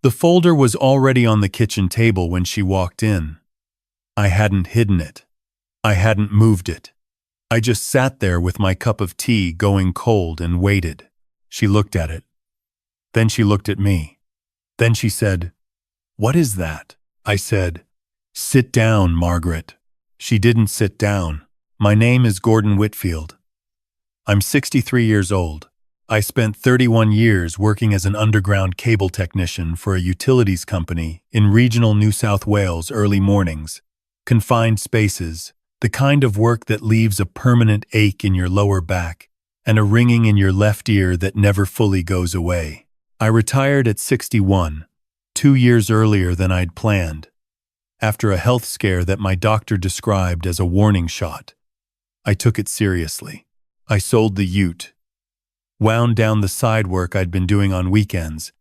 The folder was already on the kitchen table when she walked in. I hadn't hidden it. I hadn't moved it. I just sat there with my cup of tea going cold and waited. She looked at it. Then she looked at me. Then she said, "What is that?" I said, "Sit down, Margaret." She didn't sit down. "My name is Gordon Whitfield. I'm 63 years old. I spent 31 years working as an underground cable technician for a utilities company in regional New South Wales early mornings. Confined spaces, the kind of work that leaves a permanent ache in your lower back and a ringing in your left ear that never fully goes away. I retired at 61, 2 years earlier than I'd planned, after a health scare that my doctor described as a warning shot. I took it seriously. I sold the ute, wound down the side work I'd been doing on weekends,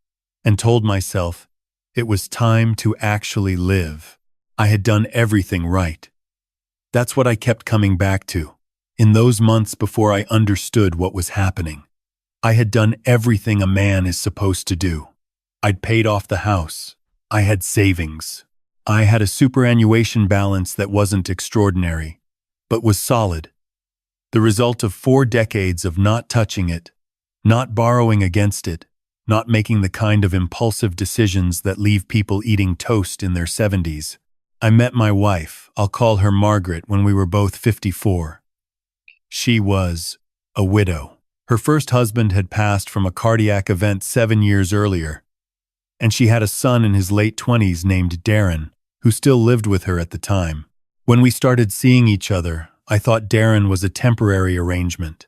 and told myself it was time to actually live. I had done everything right. That's what I kept coming back to. In those months before I understood what was happening, I had done everything a man is supposed to do. I'd paid off the house. I had savings. I had a superannuation balance that wasn't extraordinary, but was solid. The result of 4 decades of not touching it, not borrowing against it, not making the kind of impulsive decisions that leave people eating toast in their 70s. I met my wife, I'll call her Margaret, when we were both 54. She was a widow. Her first husband had passed from a cardiac event 7 years earlier, and she had a son in his late 20s named Darren, who still lived with her at the time. When we started seeing each other, I thought Darren was a temporary arrangement,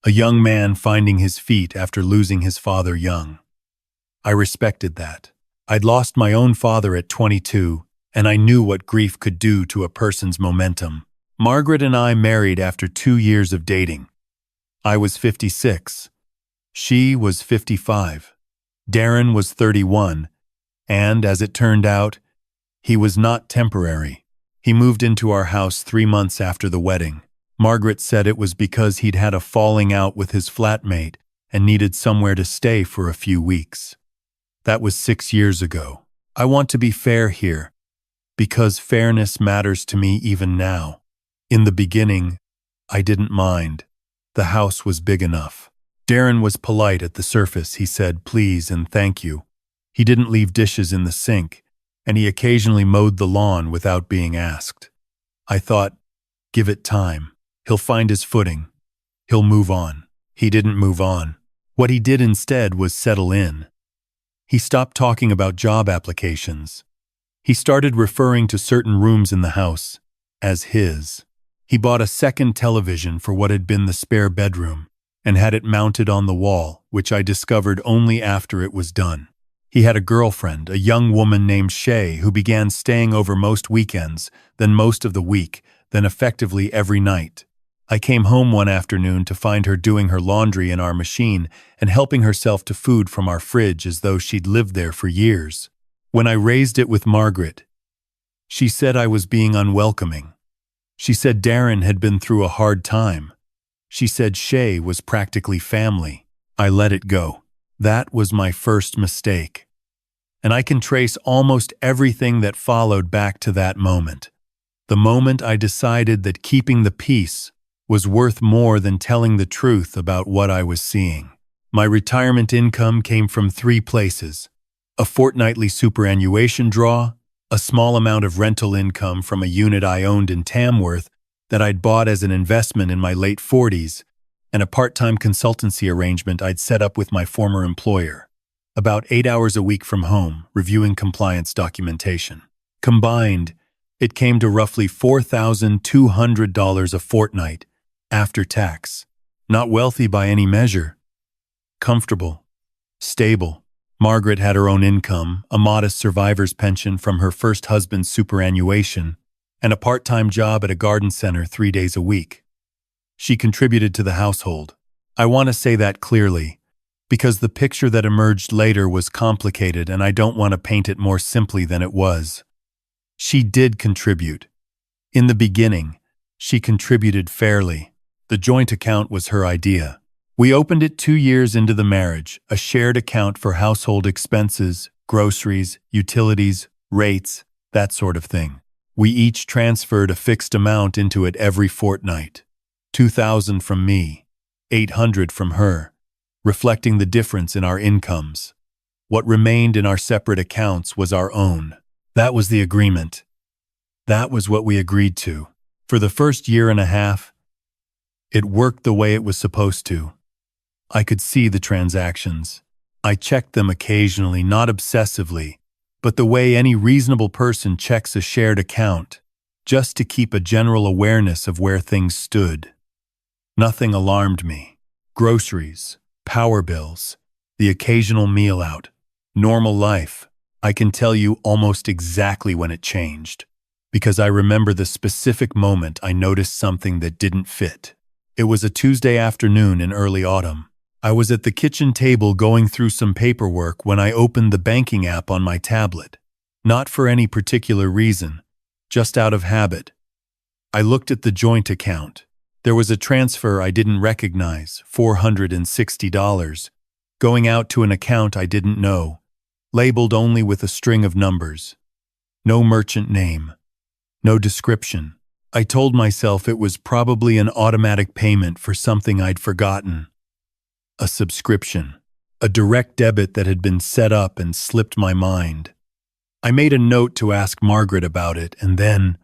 a young man finding his feet after losing his father young. I respected that. I'd lost my own father at 22, and I knew what grief could do to a person's momentum. Margaret and I married after 2 years of dating. I was 56. She was 55. Darren was 31, and, as it turned out, he was not temporary. He moved into our house 3 months after the wedding. Margaret said it was because he'd had a falling out with his flatmate and needed somewhere to stay for a few weeks. That was 6 years ago. I want to be fair here, because fairness matters to me even now. In the beginning, I didn't mind. The house was big enough. Darren was polite at the surface. He said please and thank you. He didn't leave dishes in the sink, and he occasionally mowed the lawn without being asked. I thought, give it time. He'll find his footing. He'll move on. He didn't move on. What he did instead was settle in. He stopped talking about job applications. He started referring to certain rooms in the house as his. He bought a second television for what had been the spare bedroom and had it mounted on the wall, which I discovered only after it was done. He had a girlfriend, a young woman named Shay, who began staying over most weekends, then most of the week, then effectively every night. I came home one afternoon to find her doing her laundry in our machine and helping herself to food from our fridge as though she'd lived there for years. When I raised it with Margaret, she said I was being unwelcoming. She said Darren had been through a hard time. She said Shay was practically family. I let it go. That was my first mistake. And I can trace almost everything that followed back to that moment. The moment I decided that keeping the peace was worth more than telling the truth about what I was seeing. My retirement income came from 3 places: a fortnightly superannuation draw, a small amount of rental income from a unit I owned in Tamworth that I'd bought as an investment in my late 40s, and a part-time consultancy arrangement I'd set up with my former employer, about 8 hours a week from home, reviewing compliance documentation. Combined, it came to roughly $4,200 a fortnight, after tax. Not wealthy by any measure. Comfortable. Stable. Margaret had her own income, a modest survivor's pension from her first husband's superannuation, and a part-time job at a garden center 3 days a week. She contributed to the household. I want to say that clearly, because the picture that emerged later was complicated and I don't want to paint it more simply than it was. She did contribute. In the beginning, she contributed fairly. The joint account was her idea. We opened it 2 years into the marriage, a shared account for household expenses, groceries, utilities, rates, that sort of thing. We each transferred a fixed amount into it every fortnight. 2,000 from me, 800 from her, reflecting the difference in our incomes. What remained in our separate accounts was our own. That was the agreement. That was what we agreed to. For the first year and a half, it worked the way it was supposed to. I could see the transactions. I checked them occasionally, not obsessively, but the way any reasonable person checks a shared account, just to keep a general awareness of where things stood. Nothing alarmed me. Groceries, power bills, the occasional meal out, normal life. I can tell you almost exactly when it changed, because I remember the specific moment I noticed something that didn't fit. It was a Tuesday afternoon in early autumn. I was at the kitchen table going through some paperwork when I opened the banking app on my tablet. Not for any particular reason, just out of habit. I looked at the joint account. There was a transfer I didn't recognize, $460, going out to an account I didn't know, labeled only with a string of numbers. No merchant name. No description. I told myself it was probably an automatic payment for something I'd forgotten. A subscription. A direct debit that had been set up and slipped my mind. I made a note to ask Margaret about it, and then,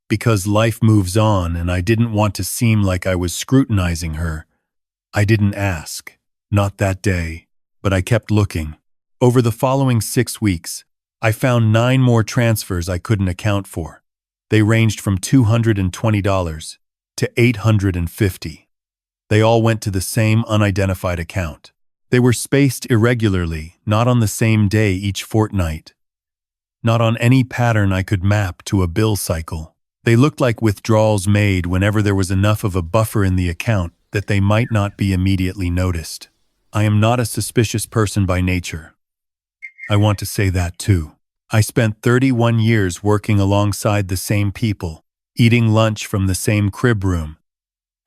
because life moves on and I didn't want to seem like I was scrutinizing her, I didn't ask. Not that day, but I kept looking. Over the following 6 weeks, I found 9 more transfers I couldn't account for. They ranged from $220 to $850. They all went to the same unidentified account. They were spaced irregularly, not on the same day each fortnight. Not on any pattern I could map to a bill cycle. They looked like withdrawals made whenever there was enough of a buffer in the account that they might not be immediately noticed. I am not a suspicious person by nature. I want to say that too. I spent 31 years working alongside the same people, eating lunch from the same crib room,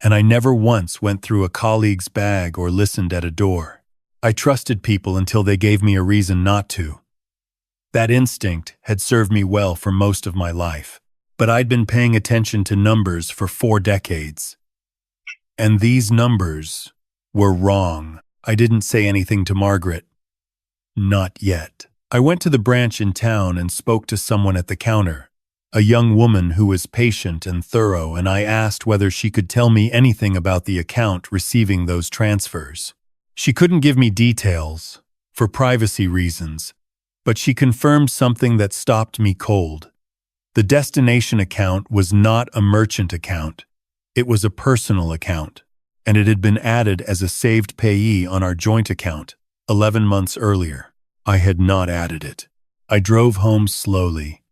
and I never once went through a colleague's bag or listened at a door. I trusted people until they gave me a reason not to. That instinct had served me well for most of my life, but I'd been paying attention to numbers for 4 decades. And these numbers were wrong. I didn't say anything to Margaret. Not yet. I went to the branch in town and spoke to someone at the counter, a young woman who was patient and thorough, and I asked whether she could tell me anything about the account receiving those transfers. She couldn't give me details, for privacy reasons, but she confirmed something that stopped me cold. The destination account was not a merchant account. It was a personal account, and it had been added as a saved payee on our joint account 11 months earlier. I had not added it. I drove home slowly.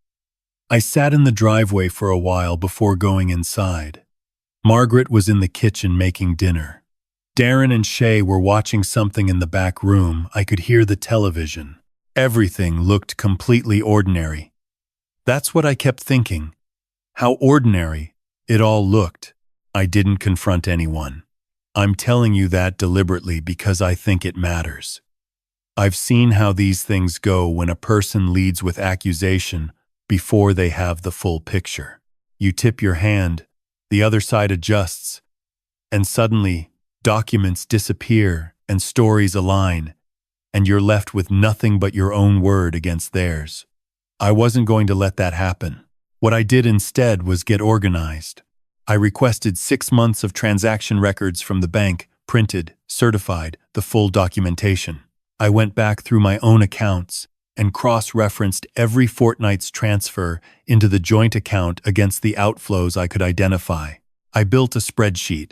I sat in the driveway for a while before going inside. Margaret was in the kitchen making dinner. Darren and Shay were watching something in the back room. I could hear the television. Everything looked completely ordinary. That's what I kept thinking. How ordinary it all looked. I didn't confront anyone. I'm telling you that deliberately because I think it matters. I've seen how these things go when a person leads with accusation before they have the full picture. You tip your hand, the other side adjusts, and suddenly documents disappear and stories align, and you're left with nothing but your own word against theirs. I wasn't going to let that happen. What I did instead was get organized. I requested 6 months of transaction records from the bank, printed, certified, the full documentation. I went back through my own accounts and cross-referenced every fortnight's transfer into the joint account against the outflows I could identify. I built a spreadsheet.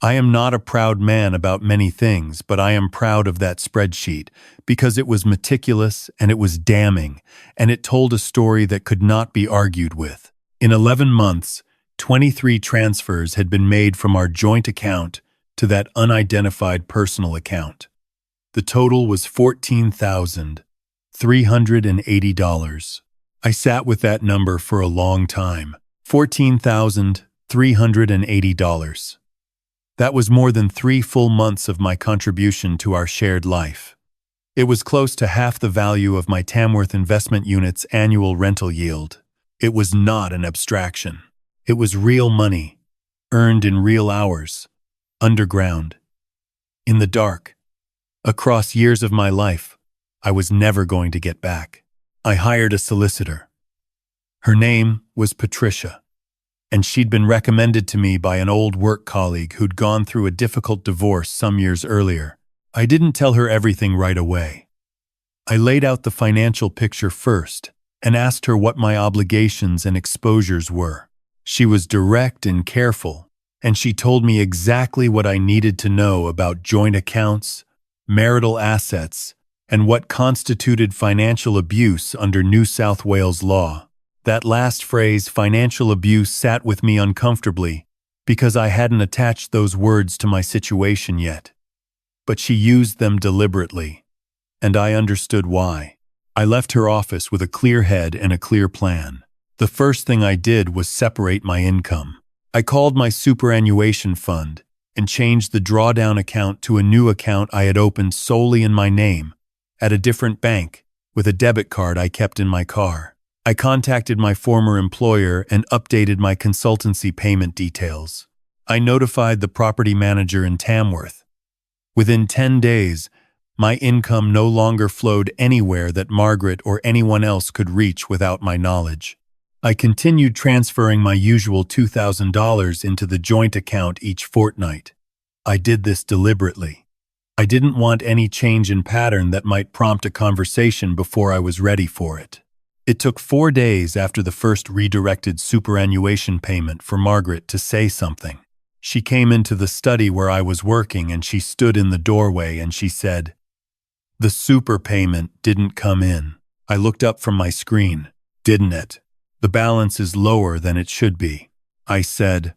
I am not a proud man about many things, but I am proud of that spreadsheet because it was meticulous and it was damning, and it told a story that could not be argued with. In 11 months, 23 transfers had been made from our joint account to that unidentified personal account. The total was $14,380. I sat with that number for a long time. $14,380. That was more than 3 full months of my contribution to our shared life. It was close to half the value of my Tamworth investment unit's annual rental yield. It was not an abstraction. It was real money, earned in real hours, underground, in the dark. Across years of my life, I was never going to get back. I hired a solicitor. Her name was Patricia, and she'd been recommended to me by an old work colleague who'd gone through a difficult divorce some years earlier. I didn't tell her everything right away. I laid out the financial picture first and asked her what my obligations and exposures were. She was direct and careful, and she told me exactly what I needed to know about joint accounts, marital assets, and what constituted financial abuse under New South Wales law. That last phrase, financial abuse, sat with me uncomfortably because I hadn't attached those words to my situation yet. But she used them deliberately, and I understood why. I left her office with a clear head and a clear plan. The first thing I did was separate my income. I called my superannuation fund and changed the drawdown account to a new account I had opened solely in my name, at a different bank, with a debit card I kept in my car. I contacted my former employer and updated my consultancy payment details. I notified the property manager in Tamworth. Within 10 days, my income no longer flowed anywhere that Margaret or anyone else could reach without my knowledge. I continued transferring my usual $2,000 into the joint account each fortnight. I did this deliberately. I didn't want any change in pattern that might prompt a conversation before I was ready for it. It took 4 days after the first redirected superannuation payment for Margaret to say something. She came into the study where I was working and she stood in the doorway and she said, "The super payment didn't come in." I looked up from my screen. "Didn't it? The balance is lower than it should be." I said,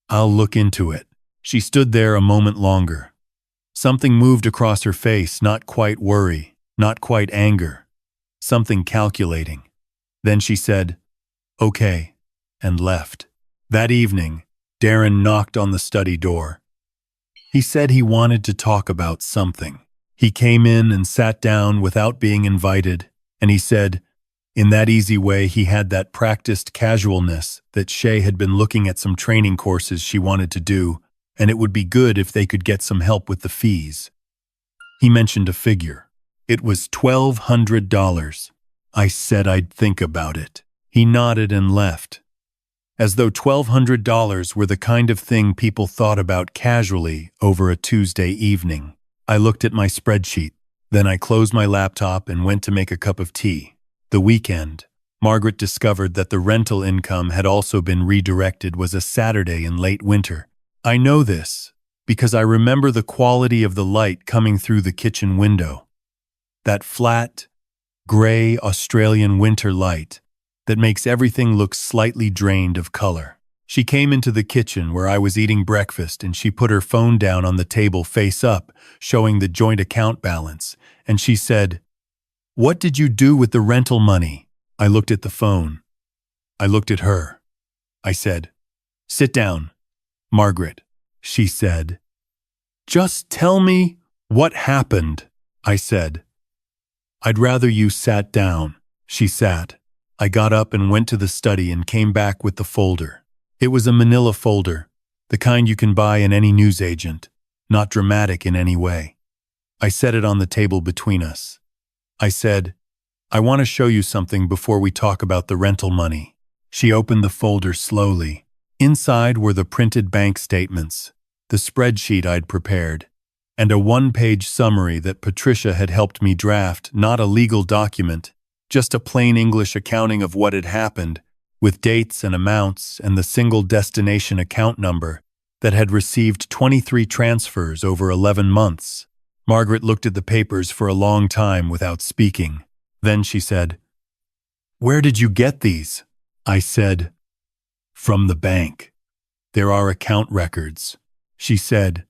"I'll look into it." She stood there a moment longer. Something moved across her face, not quite worry, not quite anger, something calculating. Then she said, "Okay," and left. That evening, Darren knocked on the study door. He said he wanted to talk about something. He came in and sat down without being invited, and he said, in that easy way, he had that practiced casualness that Shay had been looking at some training courses she wanted to do, and it would be good if they could get some help with the fees. He mentioned a figure. It was $1,200. I said I'd think about it. He nodded and left, as though $1,200 were the kind of thing people thought about casually over a Tuesday evening. I looked at my spreadsheet. Then I closed my laptop and went to make a cup of tea. The weekend, Margaret discovered that the rental income had also been redirected was a Saturday in late winter. I know this because I remember the quality of the light coming through the kitchen window. That flat, gray Australian winter light that makes everything look slightly drained of color. She came into the kitchen where I was eating breakfast and she put her phone down on the table face up, showing the joint account balance, and she said, "What did you do with the rental money?" I looked at the phone. I looked at her. I said, "Sit down, Margaret," she said. "Just tell me what happened," I said. "I'd rather you sat down." She sat. I got up and went to the study and came back with the folder. It was a manila folder, the kind you can buy in any newsagent, not dramatic in any way. I set it on the table between us. I said, "I want to show you something before we talk about the rental money." She opened the folder slowly. Inside were the printed bank statements, the spreadsheet I'd prepared, and a one-page summary that Patricia had helped me draft, not a legal document, just a plain English accounting of what had happened, with dates and amounts and the single destination account number that had received 23 transfers over 11 months. Margaret looked at the papers for a long time without speaking. Then she said, "Where did you get these?" I said, "From the bank. There are account records." She said,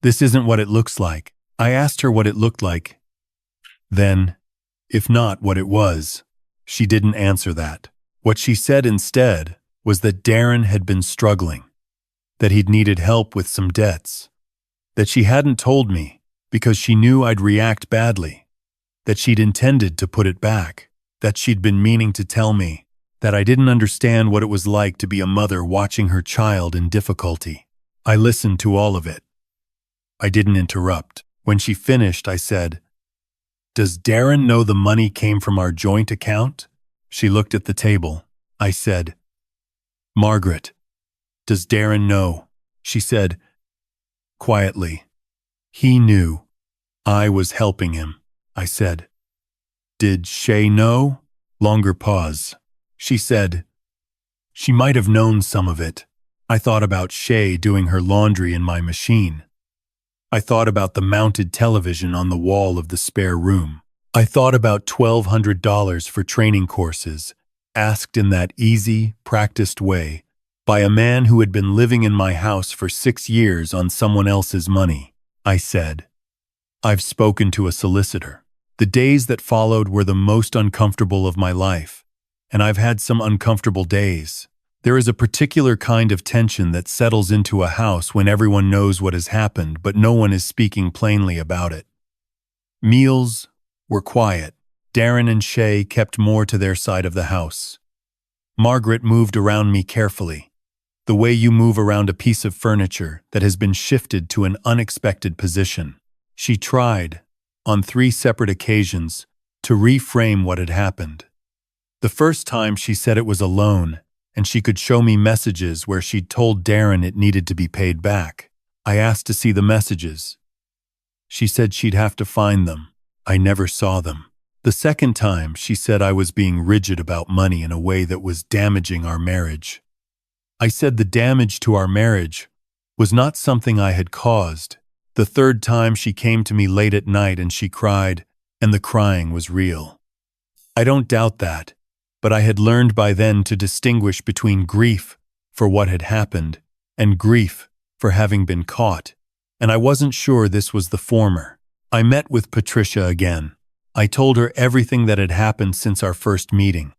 "This isn't what it looks like." I asked her what it looked like. Then, if not what it was, she didn't answer that. What she said instead was that Darren had been struggling, that he'd needed help with some debts, that she hadn't told me because she knew I'd react badly. that she'd intended to put it back, that she'd been meaning to tell me, that I didn't understand what it was like to be a mother watching her child in difficulty. I listened to all of it. I didn't interrupt. When she finished, I said, "Does Darren know the money came from our joint account?" She looked at the table. I said, "Margaret, does Darren know?" She said, quietly, "He knew. I was helping him." I said, "Did Shay know?" Longer pause. She said, "She might have known some of it." I thought about Shay doing her laundry in my machine. I thought about the mounted television on the wall of the spare room. I thought about $1,200 for training courses, asked in that easy, practiced way, by a man who had been living in my house for 6 years on someone else's money. I said, "I've spoken to a solicitor." The days that followed were the most uncomfortable of my life, and I've had some uncomfortable days. There is a particular kind of tension that settles into a house when everyone knows what has happened, but no one is speaking plainly about it. Meals were quiet. Darren and Shay kept more to their side of the house. Margaret moved around me carefully, the way you move around a piece of furniture that has been shifted to an unexpected position. She tried, on 3 separate occasions, to reframe what had happened. The first time she said it was a loan, and she could show me messages where she'd told Darren it needed to be paid back. I asked to see the messages. She said she'd have to find them. I never saw them. The second time, she said I was being rigid about money in a way that was damaging our marriage. I said the damage to our marriage was not something I had caused. The third time, she came to me late at night and she cried, and the crying was real. I don't doubt that, but I had learned by then to distinguish between grief for what had happened and grief for having been caught, and I wasn't sure this was the former. I met with Patricia again. I told her everything that had happened since our first meeting.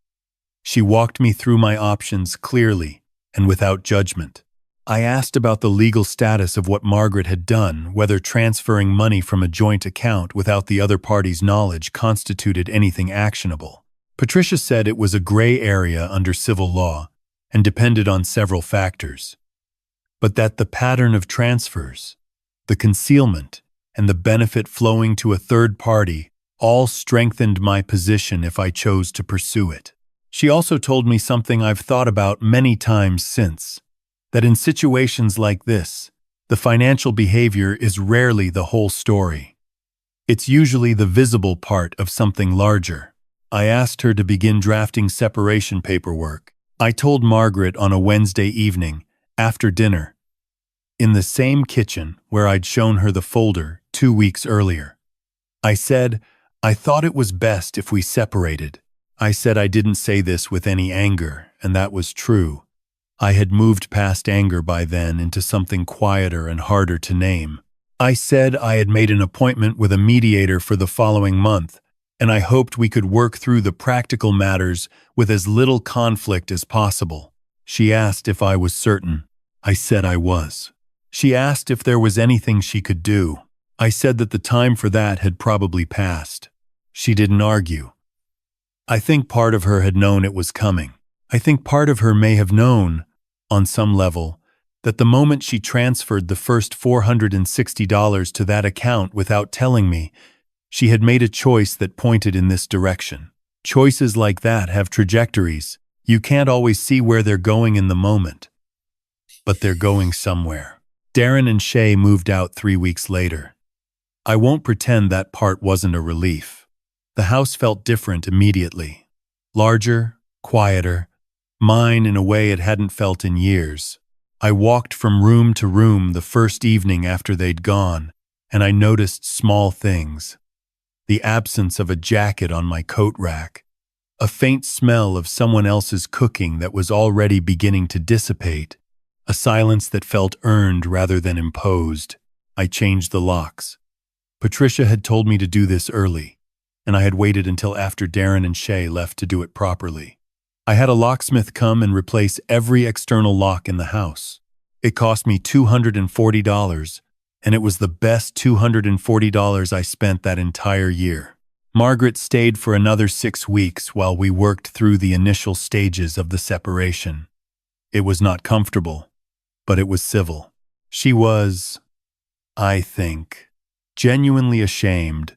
She walked me through my options clearly and without judgment. I asked about the legal status of what Margaret had done, whether transferring money from a joint account without the other party's knowledge constituted anything actionable. Patricia said it was a gray area under civil law and depended on several factors, but that the pattern of transfers, the concealment, and the benefit flowing to a third party all strengthened my position if I chose to pursue it. She also told me something I've thought about many times since, that in situations like this, the financial behavior is rarely the whole story. It's usually the visible part of something larger. I asked her to begin drafting separation paperwork. I told Margaret on a Wednesday evening, after dinner, in the same kitchen where I'd shown her the folder 2 weeks earlier. I said, I thought it was best if we separated. I said I didn't say this with any anger, and that was true. I had moved past anger by then into something quieter and harder to name. I said I had made an appointment with a mediator for the following month, and I hoped we could work through the practical matters with as little conflict as possible. She asked if I was certain. I said I was. She asked if there was anything she could do. I said that the time for that had probably passed. She didn't argue. I think part of her had known it was coming. I think part of her may have known, on some level, that the moment she transferred the first $460 to that account without telling me, she had made a choice that pointed in this direction. Choices like that have trajectories. You can't always see where they're going in the moment, but they're going somewhere. Darren and Shay moved out 3 weeks later. I won't pretend that part wasn't a relief. The house felt different immediately. Larger, quieter, mine in a way it hadn't felt in years. I walked from room to room the first evening after they'd gone, and I noticed small things. The absence of a jacket on my coat rack, a faint smell of someone else's cooking that was already beginning to dissipate, a silence that felt earned rather than imposed. I changed the locks. Patricia had told me to do this early, and I had waited until after Darren and Shay left to do it properly. I had a locksmith come and replace every external lock in the house. It cost me $240, and it was the best $240 I spent that entire year. Margaret stayed for another 6 weeks while we worked through the initial stages of the separation. It was not comfortable, but it was civil. She was, I think, genuinely ashamed,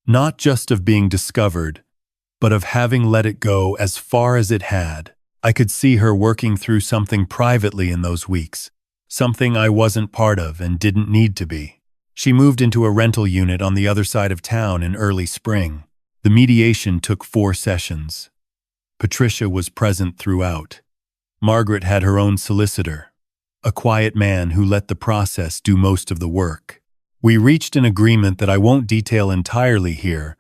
not just of being discovered, but of having let it go as far as it had. I could see her working through something privately in those weeks, something I wasn't part of and didn't need to be. She moved into a rental unit on the other side of town in early spring. The mediation took 4 sessions. Patricia was present throughout. Margaret had her own solicitor, a quiet man who let the process do most of the work. We reached an agreement that I won't detail entirely here,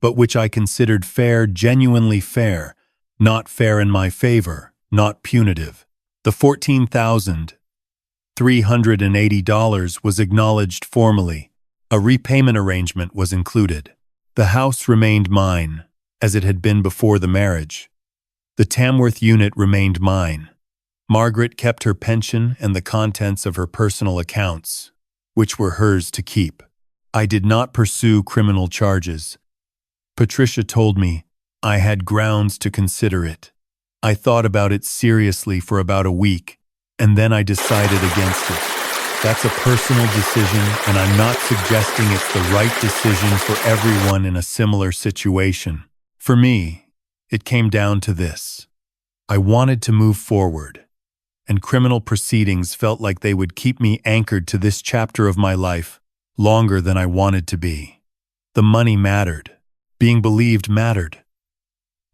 but which I considered fair, genuinely fair, not fair in my favor, not punitive. The $14,380 was acknowledged formally. A repayment arrangement was included. The house remained mine, as it had been before the marriage. The Tamworth unit remained mine. Margaret kept her pension and the contents of her personal accounts, which were hers to keep. I did not pursue criminal charges. Patricia told me I had grounds to consider it. I thought about it seriously for about a week, and then I decided against it. That's a personal decision, and I'm not suggesting it's the right decision for everyone in a similar situation. For me, it came down to this. I wanted to move forward, and criminal proceedings felt like they would keep me anchored to this chapter of my life longer than I wanted to be. The money mattered. Being believed mattered.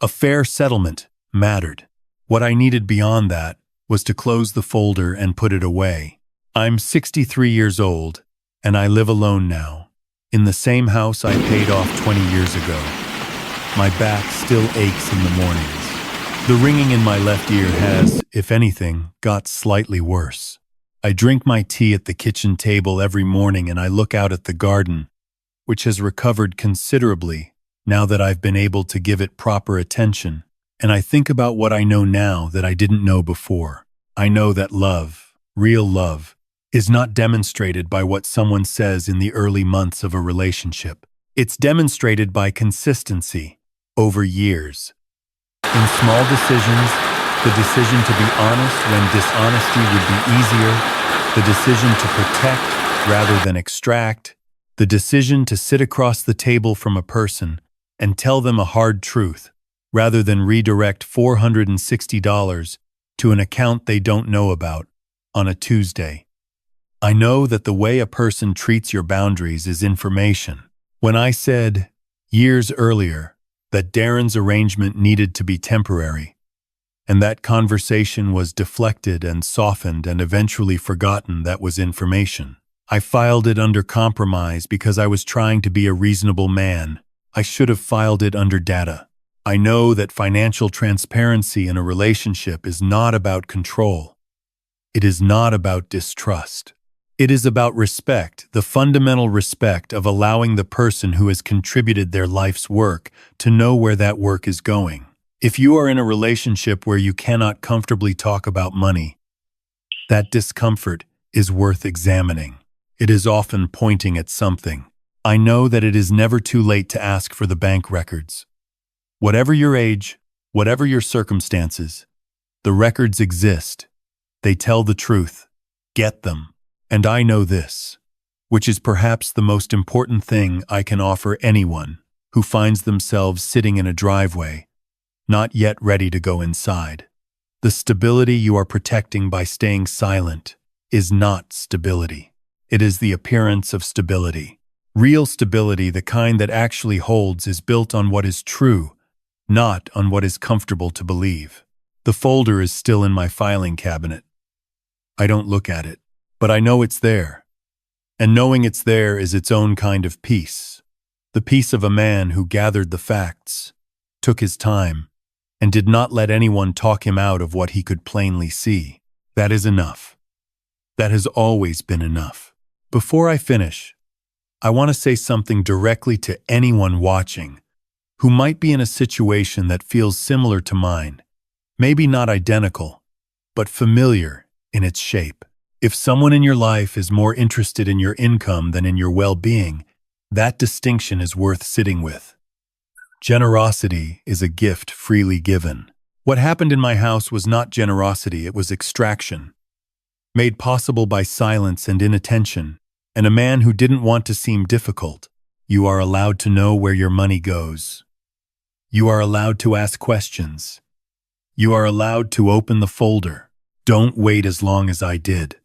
A fair settlement mattered. What I needed beyond that was to close the folder and put it away. I'm 63 years old, and I live alone now, in the same house I paid off 20 years ago. My back still aches in the mornings. The ringing in my left ear has, if anything, got slightly worse. I drink my tea at the kitchen table every morning and I look out at the garden, which has recovered considerably now that I've been able to give it proper attention, and I think about what I know now that I didn't know before. I know that love, real love, is not demonstrated by what someone says in the early months of a relationship. It's demonstrated by consistency over years. In small decisions, the decision to be honest when dishonesty would be easier, the decision to protect rather than extract, the decision to sit across the table from a person and tell them a hard truth rather than redirect $460 to an account they don't know about on a Tuesday. I know that the way a person treats your boundaries is information. When I said, years earlier, that Darren's arrangement needed to be temporary, and that conversation was deflected and softened and eventually forgotten, that was information. I filed it under compromise because I was trying to be a reasonable man. I should have filed it under data. I know that financial transparency in a relationship is not about control. It is not about distrust. It is about respect, the fundamental respect of allowing the person who has contributed their life's work to know where that work is going. If you are in a relationship where you cannot comfortably talk about money, that discomfort is worth examining. It is often pointing at something. I know that it is never too late to ask for the bank records. Whatever your age, whatever your circumstances, the records exist. They tell the truth. Get them. And I know this, which is perhaps the most important thing I can offer anyone who finds themselves sitting in a driveway, not yet ready to go inside. The stability you are protecting by staying silent is not stability. It is the appearance of stability. Real stability, the kind that actually holds, is built on what is true, not on what is comfortable to believe. The folder is still in my filing cabinet. I don't look at it, but I know it's there. And knowing it's there is its own kind of peace. The peace of a man who gathered the facts, took his time, and did not let anyone talk him out of what he could plainly see. That is enough. That has always been enough. Before I finish, I want to say something directly to anyone watching who might be in a situation that feels similar to mine, maybe not identical, but familiar in its shape. If someone in your life is more interested in your income than in your well-being, that distinction is worth sitting with. Generosity is a gift freely given. What happened in my house was not generosity, it was extraction, made possible by silence and inattention, and a man who didn't want to seem difficult. You are allowed to know where your money goes. You are allowed to ask questions. You are allowed to open the folder. Don't wait as long as I did.